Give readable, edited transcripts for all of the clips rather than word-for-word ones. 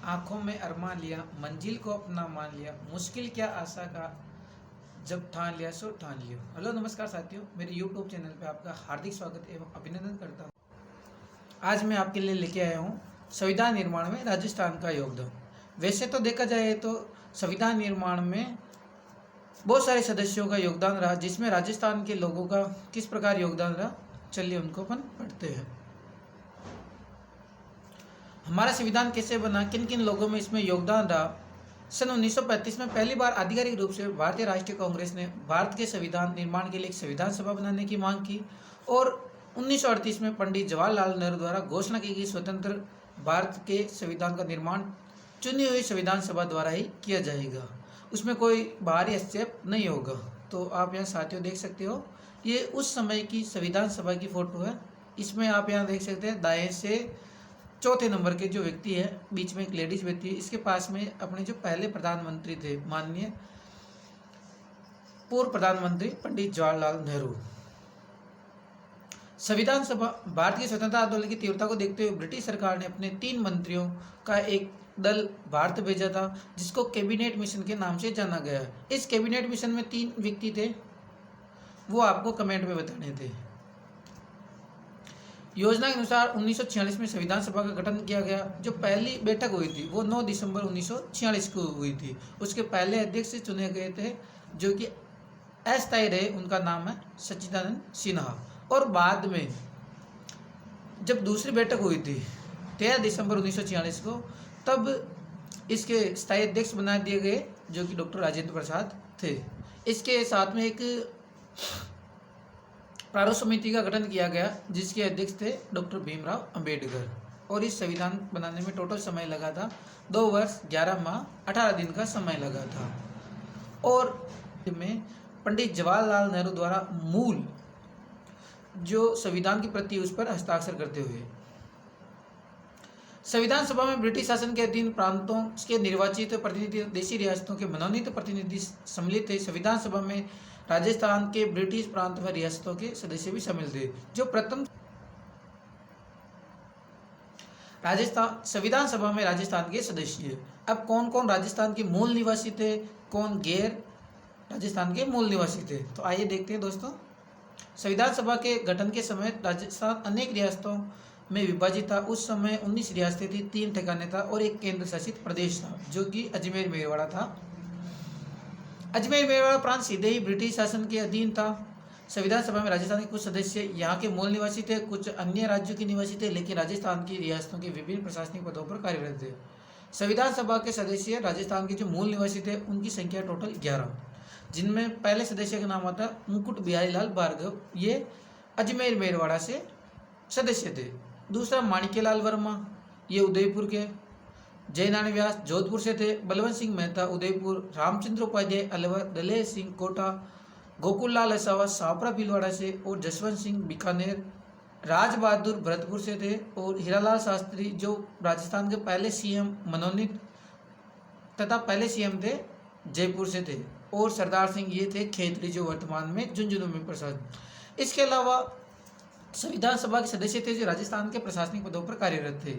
आँखों में अरमान लिया, मंजिल को अपना मान लिया, मुश्किल क्या आशा का जब ठान लिया सो ठान लियो। हेलो नमस्कार साथियों, मेरे यूट्यूब चैनल पे आपका हार्दिक स्वागत एवं अभिनंदन करता हूँ। आज मैं आपके लिए लेके आया हूँ संविधान निर्माण में राजस्थान का योगदान। वैसे तो देखा जाए तो संविधान निर्माण में बहुत सारे सदस्यों का योगदान रहा, जिसमें राजस्थान के लोगों का किस प्रकार योगदान रहा, चलिए उनको अपन पढ़ते हैं। हमारा संविधान कैसे बना, किन किन लोगों में इसमें योगदान रहा। सन 1935 में पहली बार आधिकारिक रूप से भारतीय राष्ट्रीय कांग्रेस ने भारत के संविधान निर्माण के लिए एक संविधान सभा बनाने की मांग की और 1938 में पंडित जवाहरलाल नेहरू द्वारा घोषणा की गई स्वतंत्र भारत के संविधान का निर्माण चुनी हुई संविधान सभा द्वारा ही किया जाएगा, उसमें कोई बाहरी हस्तक्षेप नहीं होगा। तो आप यहाँ साथियों देख सकते हो, ये उस समय की संविधान सभा की फोटो है। इसमें आप यहाँ देख सकते हैं दाएं से चौथे नंबर के जो व्यक्ति है, बीच में एक लेडीज व्यक्ति है, इसके पास में अपने जो पहले प्रधानमंत्री थे, माननीय पूर्व प्रधानमंत्री पंडित जवाहरलाल नेहरू। संविधान सभा भारतीय स्वतंत्रता आंदोलन की तीव्रता को देखते हुए ब्रिटिश सरकार ने अपने 3 मंत्रियों का एक दल भारत भेजा था, जिसको कैबिनेट मिशन के नाम से जाना गया। इस कैबिनेट मिशन में 3 व्यक्ति थे, वो आपको कमेंट में बताने थे। योजना के अनुसार 1946 में संविधान सभा का गठन किया गया। जो पहली बैठक हुई थी वो 9 दिसंबर 1946 को हुई थी। उसके पहले अध्यक्ष चुने गए थे जो कि अस्थायी रहे, उनका नाम है सच्चिदानंद सिन्हा। और बाद में जब दूसरी बैठक हुई थी 13 दिसंबर 1946 को, तब इसके स्थायी अध्यक्ष बना दिए गए जो कि डॉक्टर राजेंद्र प्रसाद थे। इसके साथ में एक प्रारूप समिति का गठन किया गया जिसके अध्यक्ष थे डॉक्टर भीमराव अंबेडकर। और इस संविधान बनाने में टोटल समय लगा था 2 वर्ष 11 माह 18 दिन का समय लगा था। और में पंडित जवाहरलाल नेहरू द्वारा मूल जो संविधान की प्रति उस पर हस्ताक्षर करते हुए संविधान सभा में ब्रिटिश शासन के अधीन प्रांतों के निर्वाचित प्रतिनिधि, देशी रियासतों के मनोनीत प्रतिनिधि सम्मिलित थे। संविधान सभा में राजस्थान के ब्रिटिश प्रांत व रियासतों के सदस्य भी शामिल थे। जो प्रथम राजस्थान संविधान सभा में राजस्थान के सदस्य, अब कौन कौन राजस्थान के मूल निवासी थे, कौन गैर राजस्थान के मूल निवासी थे, तो आइए देखते हैं दोस्तों। संविधान सभा के गठन के समय राजस्थान अनेक रियासतों में विभाजित था। उस समय 19 रियासतें थी, 3 ठिकाने था और एक केंद्र शासित प्रदेश था जो कि अजमेर मेवाड़ा था। अजमेर मेवाड़ा प्रांत सीधे ही ब्रिटिश शासन के अधीन था। संविधान सभा में राजस्थान के कुछ सदस्य यहाँ के मूल निवासी थे, कुछ अन्य राज्यों के निवासी थे, लेकिन राजस्थान की रियासतों के विभिन्न प्रशासनिक पदों पर कार्यरत थे। संविधान सभा के सदस्य राजस्थान के जो मूल निवासी थे उनकी संख्या टोटल 11, जिनमें पहले सदस्य का नाम आता मुकुट बिहारी लाल भार्गव, ये अजमेर मेवाड़ा से सदस्य थे। दूसरा माणिक्यलाल वर्मा, ये उदयपुर के। जयनारायण व्यास जोधपुर से थे। बलवंत सिंह मेहता उदयपुर। रामचंद्र उपाध्याय अलवर। दलेर सिंह कोटा। गोकुल लाल असावा सावरा भीलवाड़ा से और जसवंत सिंह बीकानेर। राज बहादुर भरतपुर से थे और हीरालाल शास्त्री जो राजस्थान के पहले सीएम मनोनीत तथा पहले सीएम थे, जयपुर से थे। और सरदार सिंह ये थे खेतरी जो वर्तमान में झुंझुनू में प्रशासन। इसके अलावा संविधान सभा के सदस्य थे जो राजस्थान के प्रशासनिक पदों पर कार्यरत थे,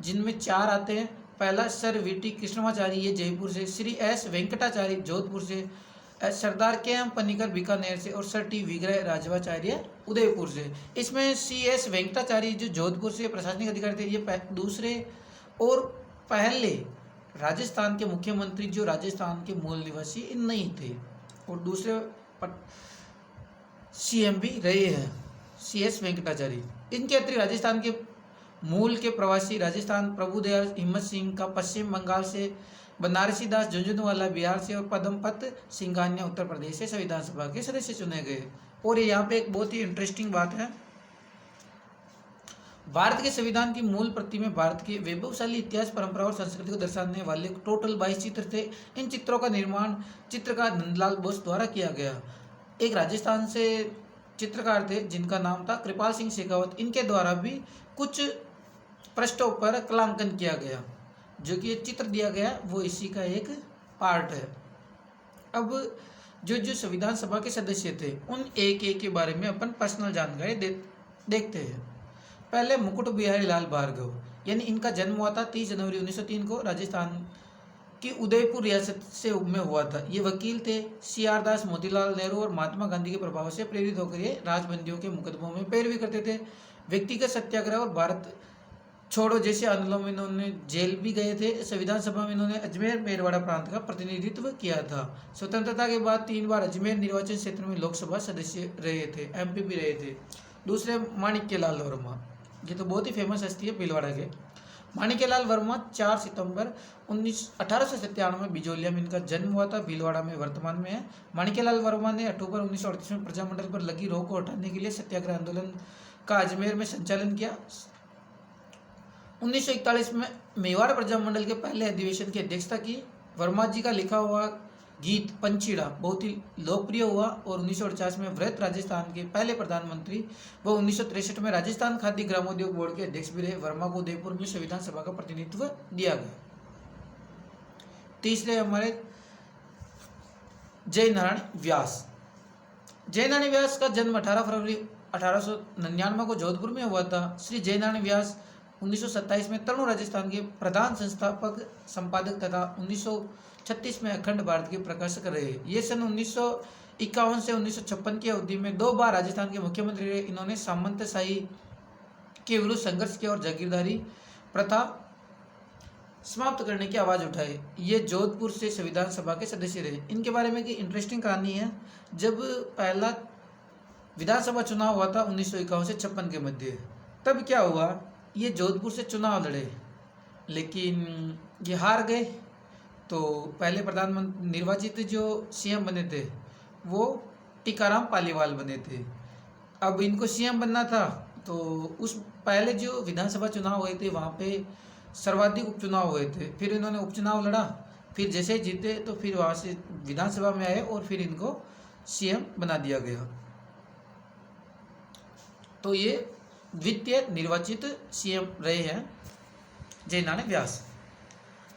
जिनमें 4 आते हैं। पहला सर वीटी कृष्णमाचारी, ये जयपुर से। श्री एस वेंकटाचार्य जोधपुर से। सरदार के एम पन्नीकर बीकानेर से और सर टी विग्रह राजवाचार्य उदयपुर से। इसमें सी एस वेंकटाचार्य जो जोधपुर से प्रशासनिक अधिकारी थे, ये दूसरे और पहले राजस्थान के मुख्यमंत्री जो राजस्थान के मूल निवासी नहीं थे और दूसरे सीएम भी रहे हैं, सी एस वेंकटाचार्य। इनके अतिरिक्त राजस्थान के मूल के प्रवासी राजस्थान प्रभुदयाल हिम्मत सिंह का पश्चिम बंगाल से, बनारसी दास झुंझुनूवाला बिहार से और पद्मपत सिंघानिया उत्तर प्रदेश से संविधान सभा के सदस्य चुने गए। और यहाँ पे एक बहुत ही इंटरेस्टिंग बात है, भारत के संविधान की मूल प्रति में भारत के वैभवशाली इतिहास, परंपरा और संस्कृति को दर्शाने वाले टोटल 22 चित्र थे। इन चित्रों का निर्माण चित्रकार नंदलाल बोस द्वारा किया गया। एक राजस्थान से चित्रकार थे जिनका नाम था कृपाल सिंह शेखावत। इनके द्वारा भी कुछ पृष्ठों पर कलांकन किया गया। जो कि ये चित्र दिया गया वो इसी का एक पार्ट है। अब जो संविधान सभा के सदस्य थे उन एक के बारे में अपन पर्सनल जानकारी देखते हैं। पहले मुकुट बिहारी लाल भार्गव, यानी इनका जन्म हुआ था 30 जनवरी 1903 को राजस्थान की उदयपुर रियासत से में हुआ था। ये वकील थे। CR दास, मोतीलाल नेहरू और महात्मा गांधी के प्रभाव से प्रेरित होकर ये राजबंदियों के मुकदमों में पैरवी करते थे। व्यक्तिगत सत्याग्रह और भारत छोड़ो जैसे आंदोलनों में इन्होंने जेल भी गए थे। संविधान सभा में इन्होंने अजमेर मेरवाड़ा प्रांत का प्रतिनिधित्व किया था। स्वतंत्रता के बाद 3 बार अजमेर निर्वाचन क्षेत्र में लोकसभा सदस्य रहे थे, MP भी रहे थे। दूसरे माणिक्यलाल वर्मा, ये तो बहुत ही फेमस हस्ती है भीलवाड़ा के। माणिक्यलाल वर्मा 4 सितंबर 1897 में बिजोलिया में इनका जन्म हुआ था। भीलवाड़ा में वर्तमान में है। माणिक्यलाल वर्मा ने अक्टूबर 1938 में प्रजामंडल पर लगी रोक को हटाने के लिए सत्याग्रह आंदोलन का अजमेर में संचालन किया। 1941 में मेवाड़ प्रजामंडल के पहले अधिवेशन की अध्यक्षता की। वर्मा जी का लिखा हुआ गीत पंचीड़ा बहुत ही लोकप्रिय हुआ और 1949 में वृहत राजस्थान के पहले प्रधानमंत्री व 1963 में राजस्थान खाद्य ग्रामोद्योग बोर्ड के अध्यक्ष भी रहे। वर्मा को उदयपुर में संविधान सभा का प्रतिनिधित्व दिया गया। तीसरे हमारे जयनारायण व्यास। जयनारायण व्यास का जन्म 18 फरवरी 1899 को जोधपुर में हुआ था। श्री जयनारायण व्यास 1927 में तरुण राजस्थान के प्रधान संस्थापक संपादक तथा 1936 में अखंड भारत के प्रकाशक रहे। ये सन 1951 से 1956 की अवधि में 2 बार राजस्थान के मुख्यमंत्री रहे। इन्होंने सामंतशाही के विरुद्ध संघर्ष किया और जागीरदारी प्रथा समाप्त करने की आवाज़ उठाई। ये जोधपुर से संविधान सभा के सदस्य रहे। इनके बारे में की इंटरेस्टिंग कहानी है। जब पहला विधानसभा चुनाव हुआ था 1951 से 56 के मध्य, तब क्या हुआ, ये जोधपुर से चुनाव लड़े लेकिन ये हार गए। तो पहले प्रधानमंत्री निर्वाचित जो CM बने थे वो टीकाराम पालीवाल बने थे। अब इनको CM बनना था तो उस पहले जो विधानसभा चुनाव हुए थे वहाँ पे सर्वाधिक उपचुनाव हुए थे। फिर इन्होंने उपचुनाव लड़ा, फिर जैसे जीते तो फिर वहाँ से विधानसभा में आए और फिर इनको CM बना दिया गया। तो ये द्वितीय निर्वाचित CM रहे हैं जयनारायण व्यास।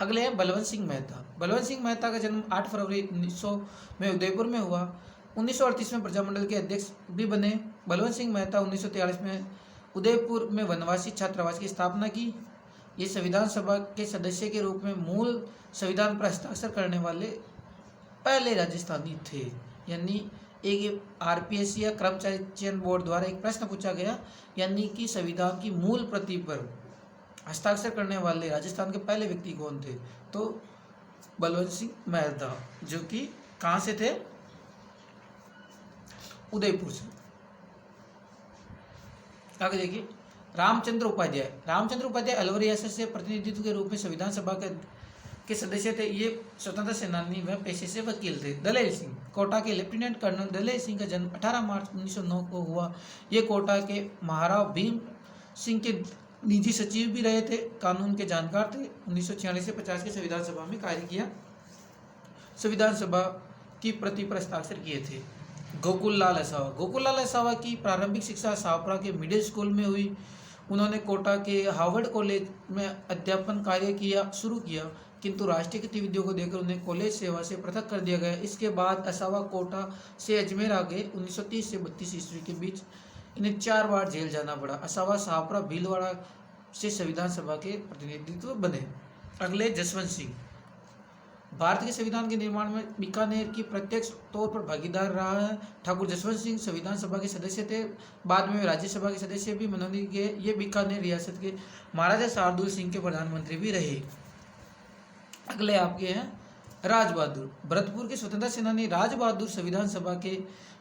अगले हैं बलवंत सिंह मेहता। बलवंत सिंह मेहता का जन्म 8 फरवरी 1900 में उदयपुर में हुआ। 1938 में प्रजामंडल के अध्यक्ष भी बने। बलवंत सिंह मेहता 1943 में उदयपुर में वनवासी छात्रावास की स्थापना की। ये संविधान सभा के सदस्य के रूप में मूल संविधान पर हस्ताक्षर करने वाले पहले राजस्थानी थे। यानी एक RPSC या कर्मचारी चयन बोर्ड द्वारा एक प्रश्न पूछा गया, यानी कि संविधान की मूल प्रति पर हस्ताक्षर करने वाले राजस्थान के पहले व्यक्ति कौन थे, तो बलवंत सिंह मेहता, जो कि कहाँ से थे, उदयपुर से। आगे देखिए रामचंद्र उपाध्याय। रामचंद्र उपाध्याय अलवर रियासत से प्रतिनिधित्व के रूप में संविधान सभा के सदस्य थे। ये स्वतंत्र सेनानी व पेशे से वकील थे। दलेर सिंह, कोटा के लेफ्टिनेंट कर्नल दलेर सिंह का जन्म 18 मार्च 1909 को हुआ। ये कोटा के महाराव भीम सिंह के निजी सचिव भी रहे थे। कानून के जानकार थे। 1946 से 50 के संविधान सभा में कार्य किया। संविधान सभा की प्रति पर हस्ताक्षर किए थे। गोकुल लाल असावा। गोकुल लाल असावा की प्रारंभिक शिक्षा सावपरा के मिडिल स्कूल में हुई। उन्होंने कोटा के हार्वर्ड कॉलेज में अध्यापन कार्य शुरू किया, किंतु राष्ट्रीय गतिविधियों को देखकर उन्हें कॉलेज सेवा से पृथक कर दिया गया। इसके बाद असावा कोटा से अजमेर आ गए। 1930 से 32 ईस्वी के बीच इन्हें 4 बार जेल जाना पड़ा। असावा शाहपुरा भीलवाड़ा से संविधान सभा के प्रतिनिधित्व बने। अगले जसवंत सिंह। भारत के संविधान के निर्माण में बीकानेर की प्रत्यक्ष तौर पर भागीदार रहा है। ठाकुर जसवंत सिंह संविधान सभा के सदस्य थे। बाद में वे राज्यसभा के सदस्य भी मनोनीत किए। ये बीकानेर रियासत के महाराजा शार्दुल सिंह के प्रधानमंत्री भी रहे। अगले आपके हैं राज बहादुर। भरतपुर के स्वतंत्रता सेनानी राज बहादुर संविधान सभा के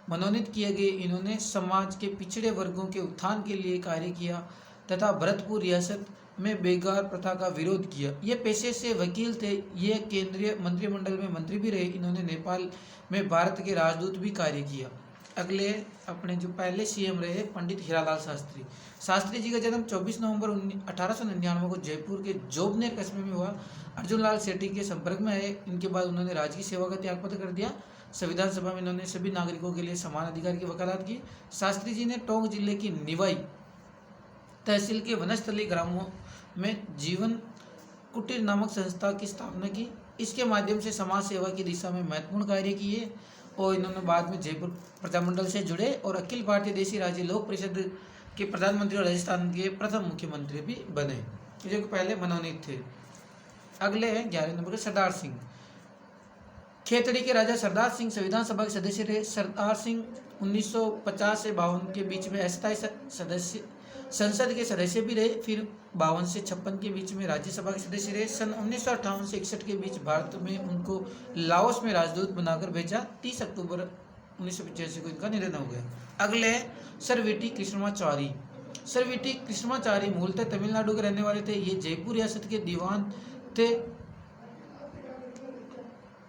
मनोनीत किए गए। इन्होंने समाज के पिछड़े वर्गों के उत्थान के लिए कार्य किया तथा भरतपुर रियासत में बेगार प्रथा का विरोध किया। ये पेशे से वकील थे। ये केंद्रीय मंत्रिमंडल में मंत्री भी रहे। इन्होंने नेपाल में भारत के राजदूत भी कार्य किया। अगले अपने जो पहले CM रहे पंडित हीरालाल शास्त्री। शास्त्री जी का जन्म 24 नवंबर 1899 को जयपुर के जोबनेर कस्बे में हुआ। अर्जुन लाल सेठी के संपर्क में आए। इनके बाद उन्होंने राजकीय सेवा का त्यागपत्र कर दिया। संविधान सभा में इन्होंने सभी नागरिकों के लिए समान अधिकार की वकालत की। शास्त्री जी ने टोंक जिले की निवाई तहसील के वनस्थली ग्रामों में जीवन कुटीर नामक संस्था की स्थापना की। इसके माध्यम से समाज सेवा की दिशा में महत्वपूर्ण कार्य किए और इन्होंने बाद में जयपुर प्रजामंडल से जुड़े और अखिल भारतीय देशी राज्य लोक परिषद के प्रधानमंत्री और राजस्थान के प्रथम मुख्यमंत्री भी बने। कि जो पहले मनोनीत थे। अगले हैं 11 नंबर के सरदार सिंह। खेतड़ी के राजा सरदार सिंह संविधान सभा के सदस्य रहे। सरदार सिंह 1950 से 52 के बीच में अस्थायी सदस्य संसद के सदस्य भी रहे। फिर 52 से 56 के बीच में राज्यसभा के सदस्य रहे। सन 1958 से 61 के बीच भारत में उनको लाओस में राजदूत बनाकर भेजा। 30 अक्टूबर 1985 को इनका निधन हो गया। अगले sir VT. Krishnamachari. Sir VT. Krishnamachari मूलतः तमिलनाडु के रहने वाले थे। ये जयपुर रियासत के दीवान थे।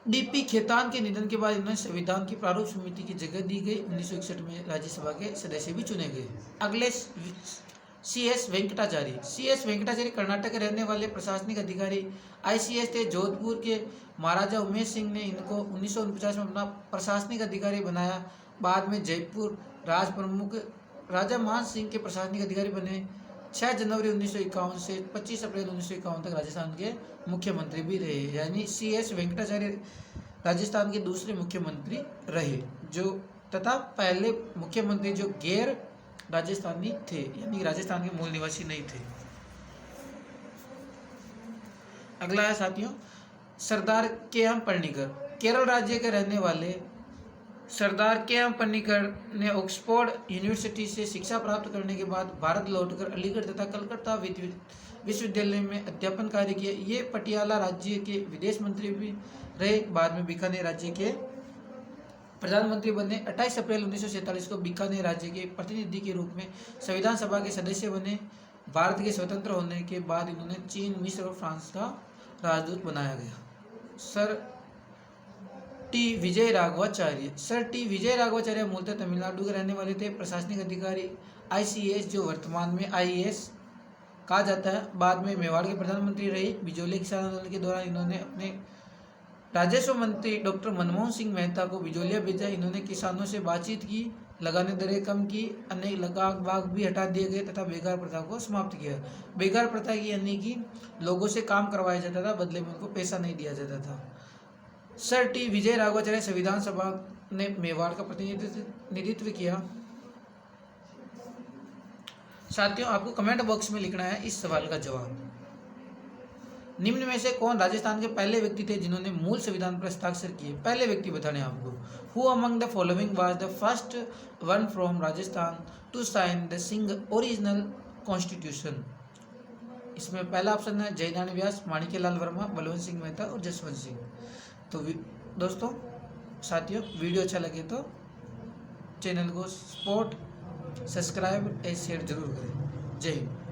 डी.पी. खेतान के निधन के बाद इन्हें संविधान की प्रारूप समिति की जगह दी गई। 1961 में राज्यसभा के सदस्य भी चुने गए। अगले सी.एस. वेंकटाचारी। सी.एस. वेंकटाचारी कर्नाटक के रहने वाले प्रशासनिक अधिकारी आई.सी.एस. थे। जोधपुर के महाराजा उमेश सिंह ने इनको 1949 में अपना प्रशासनिक अधिकारी बनाया। बाद में जयपुर राज प्रमुख राजा मान सिंह के प्रशासनिक अधिकारी बने। 6 जनवरी 1951 से 25 अप्रैल 1951 तक राजस्थान के मुख्यमंत्री भी रहे। यानी सी.एस. वेंकटाचार्य राजस्थान के दूसरे मुख्यमंत्री रहे जो तथा पहले मुख्यमंत्री जो गैर राजस्थानी थे, यानी राजस्थान के मूल निवासी नहीं थे। अगला है साथियों सरदार के.एम. पन्नीकर। केरल राज्य के रहने वाले सरदार के.एम. पन्नीकर ने ऑक्सफोर्ड यूनिवर्सिटी से शिक्षा प्राप्त करने के बाद भारत लौटकर अलीगढ़ तथा कलकत्ता विश्वविद्यालय में अध्यापन कार्य किया। ये पटियाला राज्य के विदेश मंत्री भी रहे। बाद में बीकानेर राज्य के प्रधानमंत्री बने। 28 अप्रैल 1947 को बीकानेर राज्य के प्रतिनिधि के रूप में संविधान सभा के सदस्य बने। भारत के स्वतंत्र होने के बाद इन्होंने चीन, मिस्र और फ्रांस का राजदूत बनाया गया। सर टी विजय राघवाचार्य। सर टी विजय राघवाचार्य मूलतः तमिलनाडु के रहने वाले थे। प्रशासनिक अधिकारी आई.सी.एस. जो वर्तमान में आई.ए.एस. कहा जाता है। बाद में मेवाड़ के प्रधानमंत्री रहे। बिजोले किसान आंदोलन के दौरान इन्होंने अपने राजस्व मंत्री डॉक्टर मनमोहन सिंह मेहता को बिजोलिया भेजा। इन्होंने किसानों से बातचीत की, लगाने दरें कम की, अनेक लगान बाग भी हटा दिए गए तथा बेकार प्रथा को समाप्त किया। बेकार प्रथा की यानी कि लोगों से काम करवाया जाता था, बदले में उनको पैसा नहीं दिया जाता था। सर टी विजय राघवाचार्य संविधान सभा ने मेवाड़ का प्रतिनिधित्व किया। साथियों आपको कमेंट बॉक्स में लिखना है इस सवाल का जवाब। निम्न में से कौन राजस्थान के पहले व्यक्ति थे जिन्होंने मूल संविधान पर हस्ताक्षर किए? पहले व्यक्ति बताने आपको। Who among the following was the first one from Rajasthan to sign the sing original constitution? इसमें पहला ऑप्शन है जयनारायण व्यास, माणिक्यलाल वर्मा, बलवंत सिंह मेहता और जसवंत सिंह। तो दोस्तों साथियों वीडियो अच्छा लगे तो चैनल को सपोर्ट, सब्सक्राइब और शेयर जरूर करें। जय हिंद।